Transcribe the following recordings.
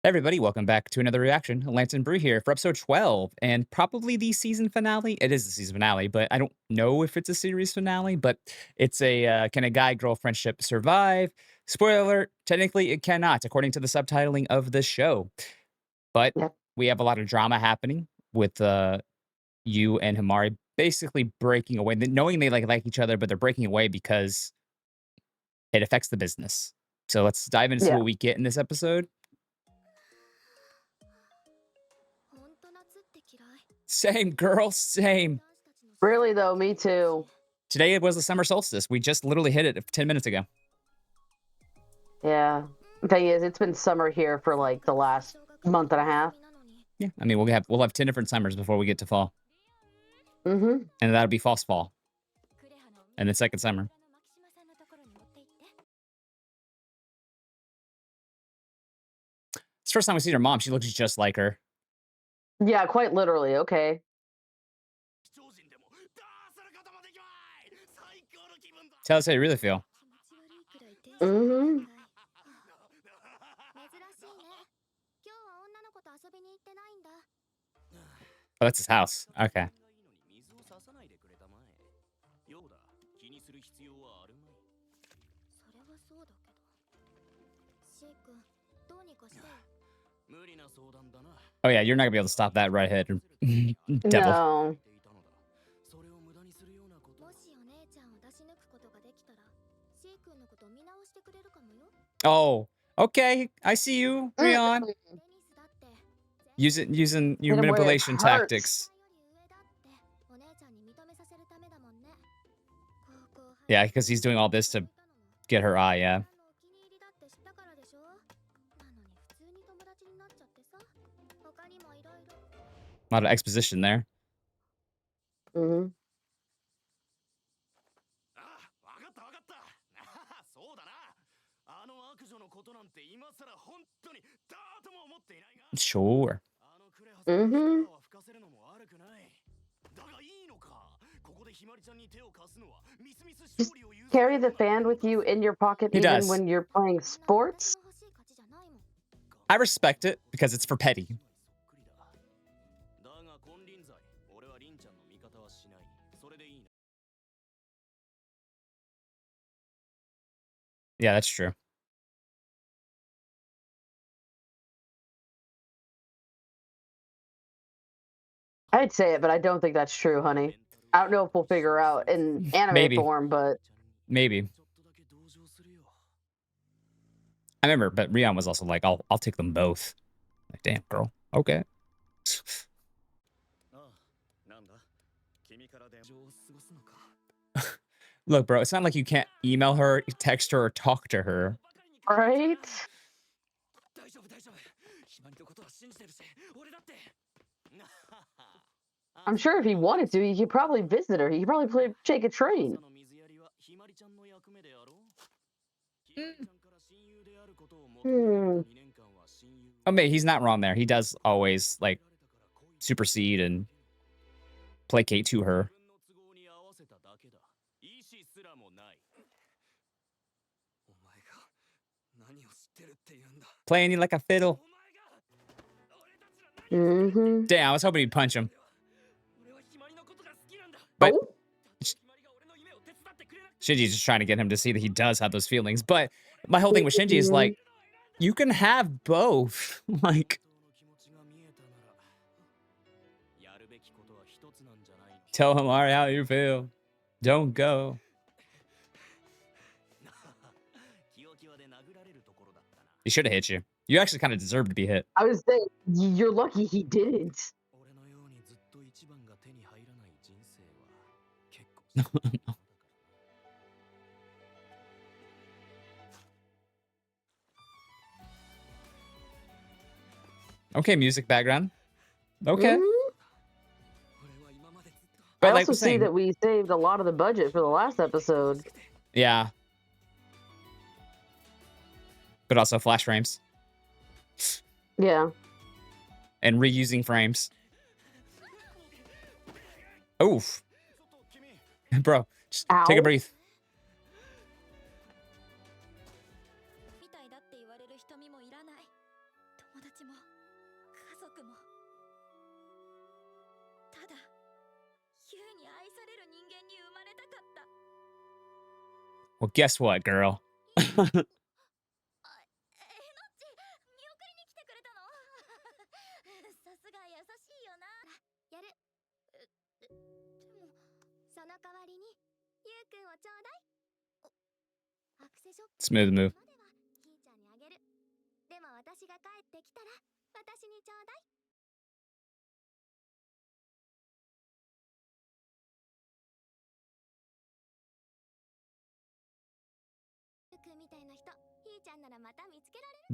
Hey everybody, welcome back to another reaction. Lance and Brew here for episode 12, and probably the season finale. It is the season finale, but I don't know if it's a series finale, but it's a can a guy-girl friendship survive? Spoiler alert, technically it cannot, according to the subtitling of the show. But Yep. we have a lot of drama happening with you and Himari basically breaking away, knowing they like each other, but they're breaking away because it affects the business. So let's dive into Yeah. what we get in this episode. Same, girl, same. Really though, me too. Today it was the summer solstice. We just literally hit it 10 minutes ago. Yeah. The thing is, it's been summer here for like the last month and a half. Yeah, I mean we'll have 10 different summers before we get to fall, Mm-hmm. and that'll be false fall, and then second summer. It's the first time we see her mom. She looks just like her. Yeah, quite literally. Okay. Tell us how you really feel. Mm-hmm. Oh, that's his house. Okay. Oh yeah, you're not gonna be able to stop that redhead devil. No. Oh, okay. I see you, Rion. Using your Hit him where it manipulation hurts. tactics. Yeah, because he's doing all this to get her eye, yeah. A lot of exposition there. Mm-hmm. Sure. Mm-hmm. Just carry the fan with you in your pocket He even does. when you're playing sports. I respect it because it's for petty. Yeah, that's true. I'd say it, but I don't think that's true, honey. I don't know if we'll figure out in anime Maybe. form, but Maybe. I remember, but Rion was also like, I'll take them both. Like, damn, girl. Okay. Look, bro, it's not like you can't email her, text her, or talk to her. right? I'm sure if he wanted to, he could probably visit her. He could probably take a train. Hmm. I mean, he's not wrong there. He does always, like, supersede and placate to her. Playing you like a fiddle. Mm-hmm. Damn, I was hoping he'd punch him. But Oh. Shinji's just trying to get him to see that he does have those feelings. But my whole thing with Shinji is like, you can have both. Like, tell him, Ari, how you feel. Don't go. He should have hit you. You actually kind of deserve to be hit. I was saying, you're lucky he didn't. Okay, music background. Okay. Mhm. I I like also the see same. that we saved a lot of the budget for the last episode. Yeah. But also flash frames. Yeah. And reusing frames. Oof. Bro, just take a Ow. breath. Well, guess what, girl? Smooth move.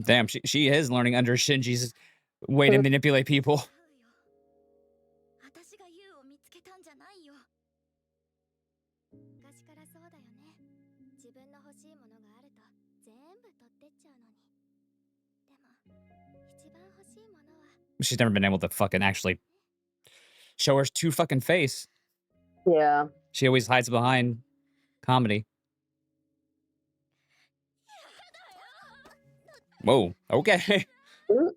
Damn, she is learning under Shinji's way to manipulate people. She's never been able to fucking actually show her true fucking face. Yeah. She always hides behind comedy. Whoa, okay. Mm,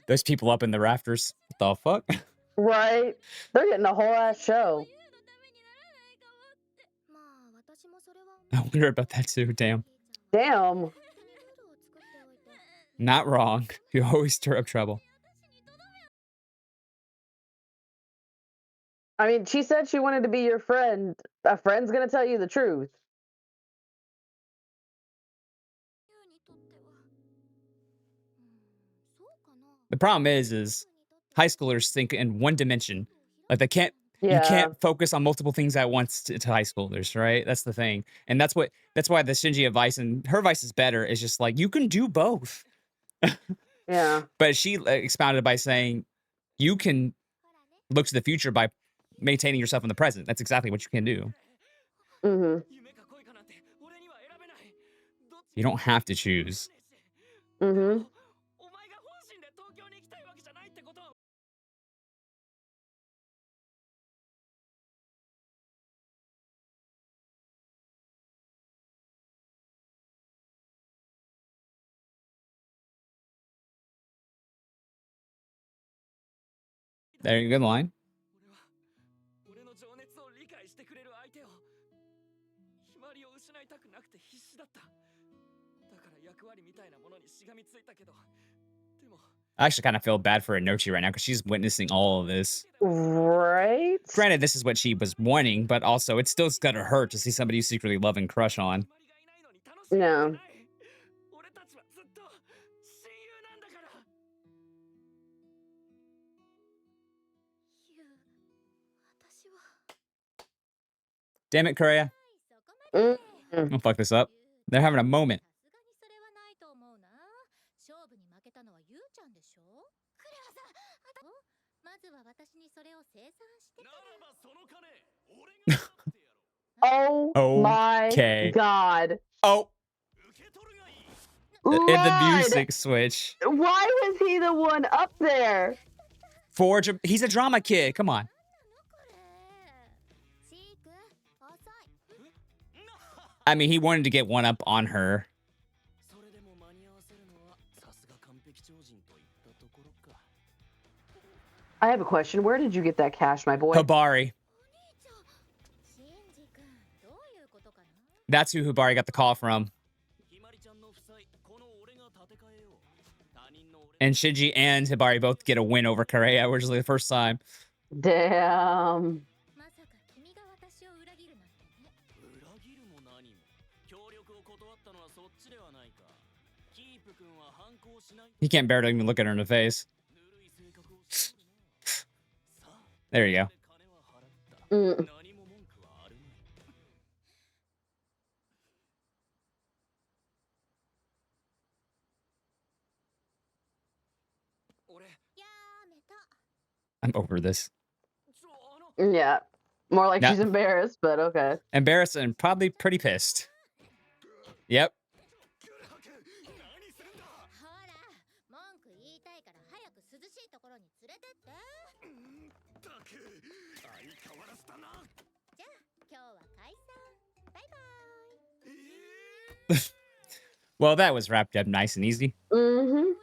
Those people up in the rafters. What the fuck? right. They're getting a whole ass show. I wonder about that too. Damn. Damn. Not wrong. You always stir up trouble. I mean, she said she wanted to be your friend. A friend's gonna tell you the truth. The problem is high schoolers think in one dimension. Like you Yeah. can't focus on multiple things at once to high schoolers, right? That's the thing. And that's why the Shinji advice and her advice is better. Is just like you can do both. Yeah. But she expounded by saying you can look to the future by maintaining yourself in the present. That's exactly what you can do. Mhm. You don't have to choose. Mhm. There you go. Good line. I actually kind of feel bad for Inochi right now because she's witnessing all of this. Right. Granted, this is what she was wanting, but also it's still gonna hurt to see somebody you secretly love and crush on. Yeah. Damn it, Korea. Mm. Don't fuck this up. They're having a moment. Oh my Okay. god. Oh, and the Lord. music switch. Why was he the one up there? He's a drama kid. Come on. I mean, he wanted to get one up on her. I have a question. Where did you get that cash, my boy? Hibari. That's who Hibari got the call from. And Shinji and Hibari both get a win over Korea, which is the first time. Damn. He can't bear to even look at her in the face. There you go. Mm. I'm over this. Yeah. More like Yeah. she's embarrassed, but okay. Embarrassed and probably pretty pissed. Yep. Well, that was wrapped up nice and easy. Mhm.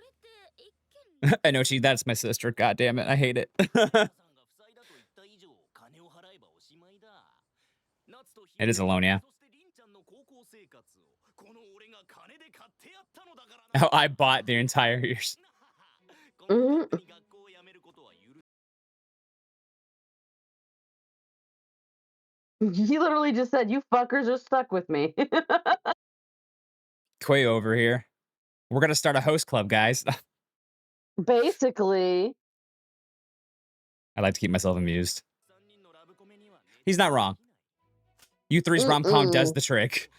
Enochi, that's my sister. God damn it. I hate it. It is alone, yeah. Oh, I bought their entire years. Mhm. He literally just said, "You fuckers are stuck with me." Quay over here. We're gonna start a host club, guys. Basically. I like to keep myself amused. He's not wrong. U3's rom-com does Mm-mm. the trick.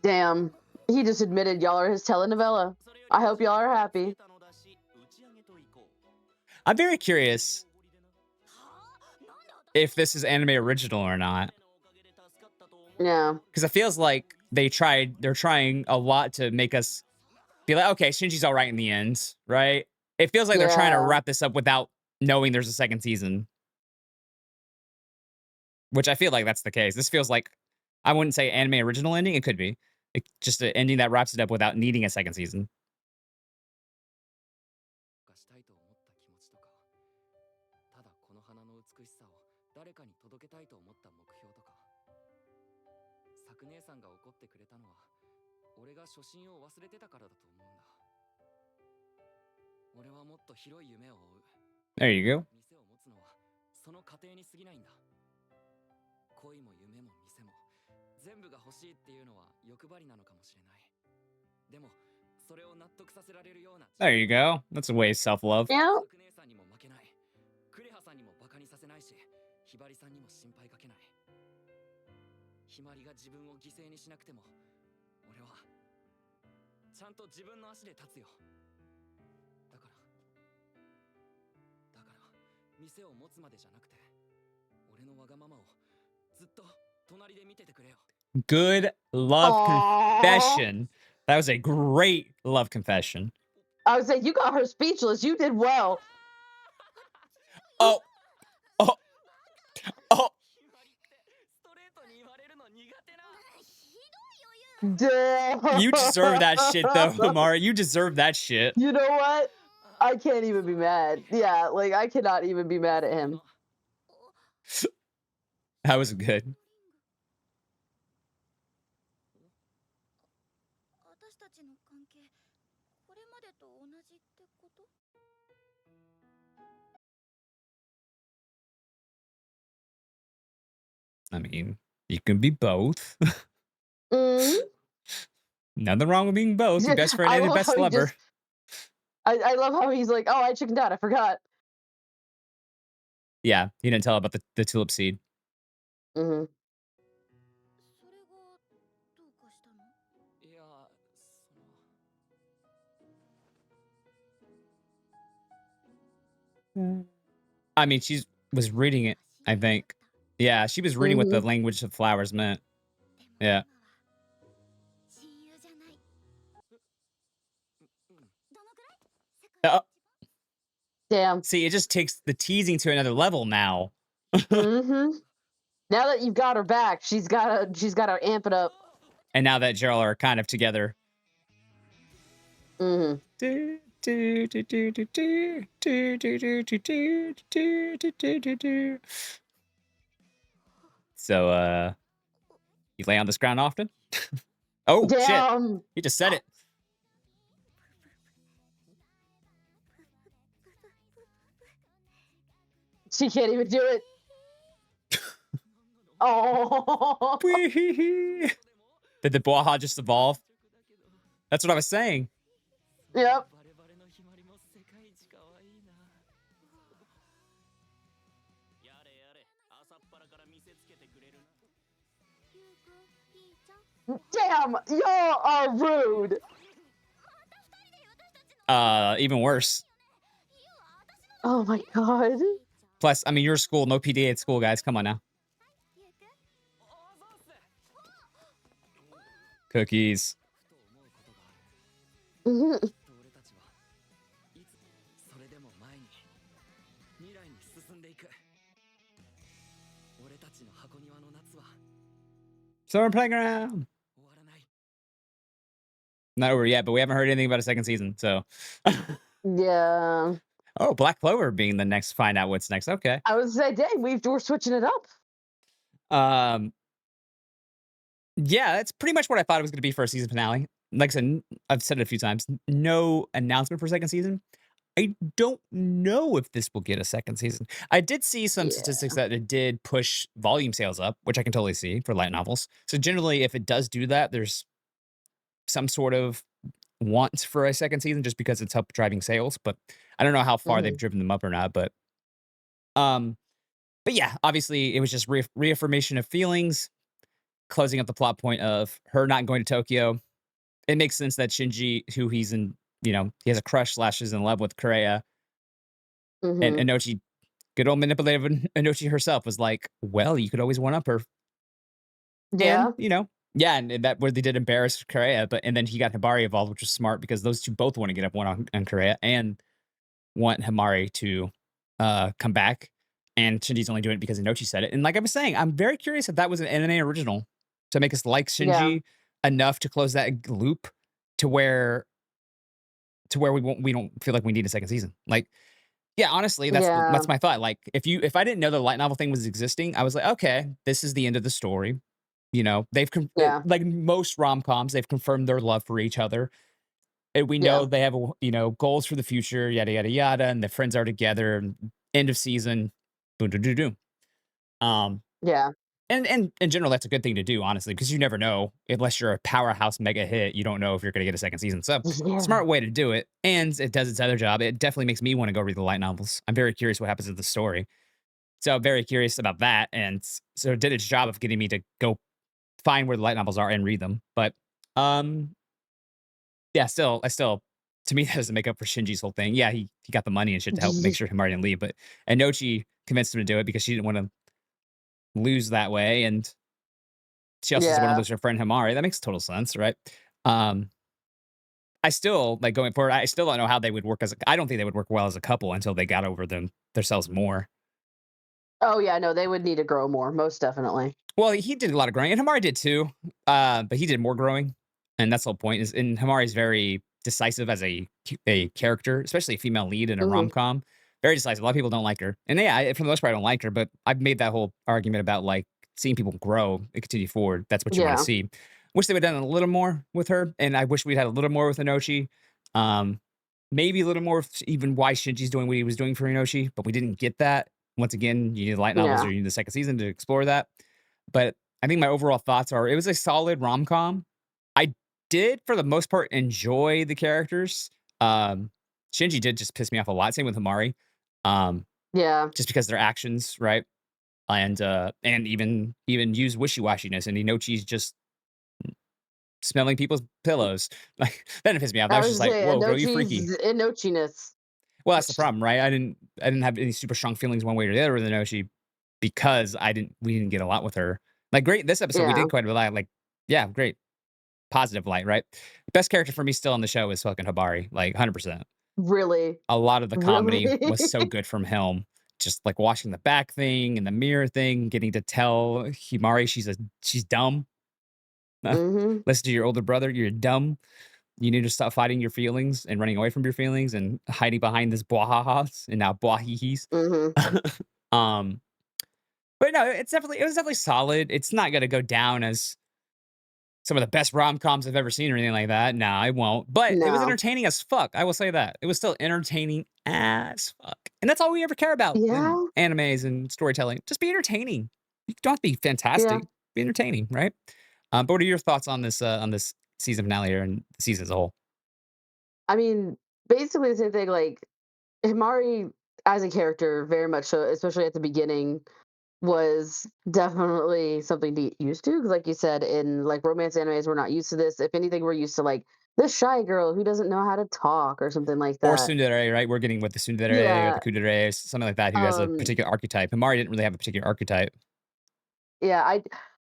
Damn. He just admitted y'all are his telenovela. I hope y'all are happy. I'm very curious if this is anime original or not. Yeah. Because it feels like they're trying a lot to make us be like, okay, Shinji's all right in the end, right? It feels like they're trying to Yeah. wrap this up without knowing there's a second season, which I feel like that's the case. This feels like, I wouldn't say anime original ending. It could be. Just an ending that wraps it up without needing a second season. There you go. There you go. That's a way of self-love. Yeah. Good love Aww. confession. That was a great love confession. I would say you got her speechless. You did well. Oh, oh, oh. You deserve that shit, though, Damn. Amara. You deserve that shit. You know what? I can't even be mad. Yeah, like I cannot even be mad at him. That was good. I mean, you can be both. Mhm. Nothing wrong with being both. Your best friend I and your love best how he lover. just. I love how he's like, "Oh, I chickened out. I forgot." Yeah, he didn't tell about the tulip seed. Mhm. I mean, she was reading it, I think. Yeah, she was reading what the Mhm. language of flowers meant. Yeah. Uh, Damn. See, it just takes the teasing to another level now. Mhm. Now that you've got her back, she's gotta amp it up. And now that Gerald are kind of together. Mhm. So, you lay on this ground often? Oh, shit. Damn. He just said it. She can't even do it. Oh. Did the Baja just evolve? That's what I was saying. Yep. Damn, y'all are rude. Even worse. Oh my god. Plus, I mean, your school, no PDA at school, guys. Come on now. Cookies. Mhm. Summer playground. not over yet, but we haven't heard anything about a second season. So, Yeah. oh, Black Clover being the next. Find out what's next. Okay. I was say, dang, we're switching it up. Um, yeah, that's pretty much what I thought it was going to be for a season finale. Like I said, I've said it a few times. No announcement for second season. I don't know if this will get a second season. I did see some Yeah. statistics that it did push volume sales up, which I can totally see for light novels. So generally, if it does do that, there's some sort of want for a second season just because it's helped driving sales. But I don't know how far they've Hmm. driven them up or not. Um, but yeah, obviously it was just reaffirmation of feelings, closing up the plot point of her not going to Tokyo. It makes sense that Shinji, who he's in, he has a crush slash is in love with Kureha, and Hmm. Inochi, good old manipulative Inochi herself was like, well, you could always one up her. And, Yeah. yeah, and that where they did embarrass Kureha, and then he got Hibari involved, which was smart because those two both want to get up one on Kureha and want Himari to come back. And Shinji's only doing it because Inochi said it. And like I was saying, I'm very curious if that was an anime original to make us like Yeah. Shinji enough to close that loop to where we don't feel like we need a second season. Like, yeah, honestly, Yeah. that's my thought. Like, if I didn't know the light novel thing was existing, I was like, okay, this is the end of the story. Yeah. Like most rom coms, they've confirmed their love for each other, and we know Yeah. they have goals for the future, yada yada yada, and the friends are together. End of season, boom, boom, boom, boom. Um, Yeah. and in general, that's a good thing to do, honestly, because you never know unless you're a powerhouse mega hit. You don't know if you're going to get a second season. So, Yeah. smart way to do it, and it does its other job. It definitely makes me want to go read the light novels. I'm very curious what happens in the story. So, very curious about that, and so it did its job of getting me to go find where the light novels are and read them. But, um, yeah, I still, to me, that doesn't make up for Shinji's whole thing. Yeah, he got the money and shit to help make sure Himari didn't leave, but Inochi convinced him to do it because she didn't want to lose that way, and she also doesn't want to Yeah. lose her friend Himari. That makes total sense, right? Um, I still like going forward. I still don't know how they would work I don't think they would work well as a couple until they got over themselves more. Oh yeah, no, they would need to grow more, most definitely. Well, he did a lot of growing, and Hamari did too. But he did more growing, and that's the whole point. Is and Hamari's very decisive as a character, especially a female lead in a rom Hmm. com. Very decisive. A lot of people don't like her, and yeah, for the most part, I don't like her. But I've made that whole argument about like seeing people grow and continue forward. That's what you want to Yeah. see. Wish they would have done a little more with her, and I wish we'd had a little more with Inochi. Um, Maybe a little more with even why Shinji's doing what he was doing for Inochi, but we didn't get that. Once again, you need the light novels or Yeah. you need the second season to explore that. But I think my overall thoughts are it was a solid rom-com. I did, for the most part, enjoy the characters. Um, Shinji did just piss me off a lot. Same with Hamari. Um, Yeah. just because their actions, right? And even use wishy-washiness. And Inochi's just smelling people's pillows. Like that didn't piss me off. That I was just was like, saying whoa, bro, you freaky. Inochi's Inochiness. Well, that's the problem, right? I didn't have any super strong feelings one way or the other with Inochi because we didn't get a lot with her. Like, great, this episode we Yeah. did quite a lot. Like, yeah, great. Positive light, right? Best character for me still on the show is fucking Habari, like 100%. Really. A lot of the comedy was Really. so good from him. Just like watching the back thing and the mirror thing, getting to tell Himari she's dumb. Hmm. Listen to your older brother, you're dumb. You need to stop fighting your feelings and running away from your feelings and hiding behind this bwahahas and now bwahihis. Hmm. um, but no, it was definitely solid. It's not gonna go down as some of the best rom-coms I've ever seen or anything like that. No, I won't. But it was No. entertaining as fuck. I will say that. It was still entertaining as fuck. And that's all we ever care about in Yeah. animes and storytelling. Just be entertaining. You don't have to be Yeah. fantastic. Be entertaining, right? But what are your thoughts on this season finale here and the season as a whole? I mean, basically the same thing. Like Himari as a character, very much so, especially at the beginning, was definitely something to get used to. Because, like you said, in like romance animes, we're not used to this. If anything, we're used to like this shy girl who doesn't know how to talk or something like Or that. tsundere, right? We're getting with the tsundere or the Yeah. kudere, something like that, who has a Um. particular archetype. Himari didn't really have a particular archetype. Yeah.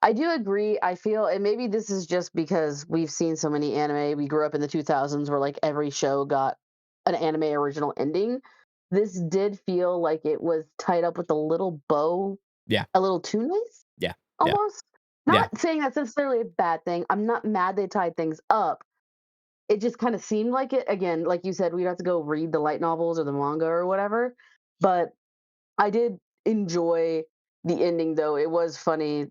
I do agree. I feel, and maybe this is just because we've seen so many anime. We grew up in the 2000s where like every show got an anime original ending. This did feel like it was tied up with a little bow, Yeah, a little too nice, yeah, yeah, almost. yeah. Not saying that's necessarily a bad thing. I'm not mad they tied things up. it just kind of seemed like it. Again, like you said, we'd have to go read the light novels or the manga or whatever. But I did enjoy the ending, though. It was funny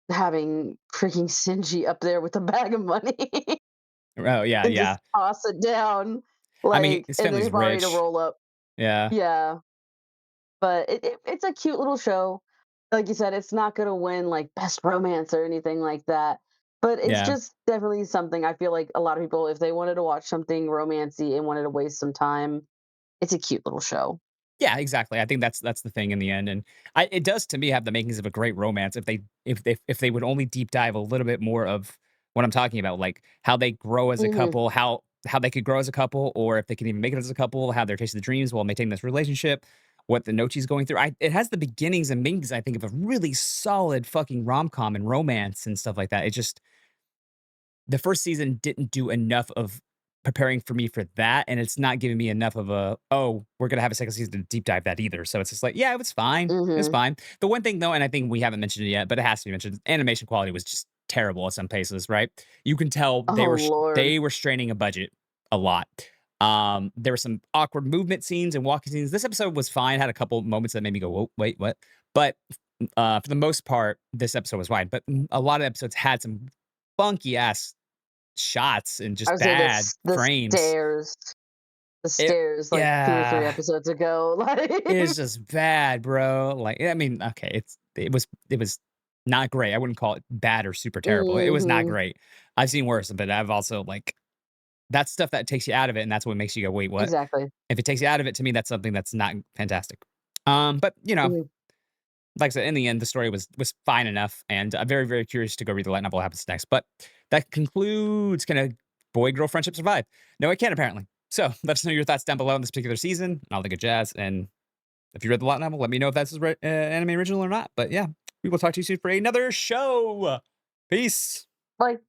having freaking Sinji up there with a bag of money Oh, yeah, and just yeah. toss it down, I mean, like, his and then family's Hibari to rich. roll up. Yeah, Yeah, but it's a cute little show. Like you said, it's not gonna win, like, best romance or anything like that, but it's yeah. just definitely something I feel like a lot of people, if they wanted to watch something romancy and wanted to waste some time, it's a cute little show. Yeah, exactly. I think that's the thing in the end, and it does to me have the makings of a great romance if they would only deep dive a little bit more of what I'm talking about, like how they grow as a Mhm, couple, how they could grow as a couple, or if they can even make it as a couple, how they're chasing the dreams while maintaining this relationship, what the Nochi's going through. It has the beginnings and makings, I think, of a really solid fucking rom com and romance and stuff like that. It just the first season didn't do enough of preparing for me for that, and it's not giving me enough of a, "Oh, we're gonna have a second season to deep dive that either." So it's just like, yeah, it was fine. It was mhm. fine. The one thing though, and I think we haven't mentioned it yet, but it has to be mentioned, animation quality was just terrible at some places, right? You can tell Oh, lord. they were straining a budget a lot. There were some awkward movement scenes and walking scenes. This episode was fine, had a couple moments that made me go, "Whoa, wait, what?" But for the most part, this episode was fine. But a lot of episodes had some funky ass shots and I just would say bad frames. the It stairs, like, 2 or 3 yeah, episodes ago, it like is just bad, bro. Like, I mean, okay, it was not great. I wouldn't call it bad or super terrible. It was not Mhm. great. I've seen worse, but I've also like that's stuff that takes you out of it, and that's what makes you go, "Wait, what?" Exactly. If it takes you out of it, to me, that's something that's not fantastic. But Mhm. like I said, in the end, the story was fine enough, and I'm very, very curious to go read the light novel what happens next. But that concludes can a boy girl friendship survive? No, it can apparently. So let us know your thoughts down below on this particular season and all the good jazz. And if you read the light novel, let me know if that's anime original or not. But yeah, we will talk to you soon for another show. Peace. Like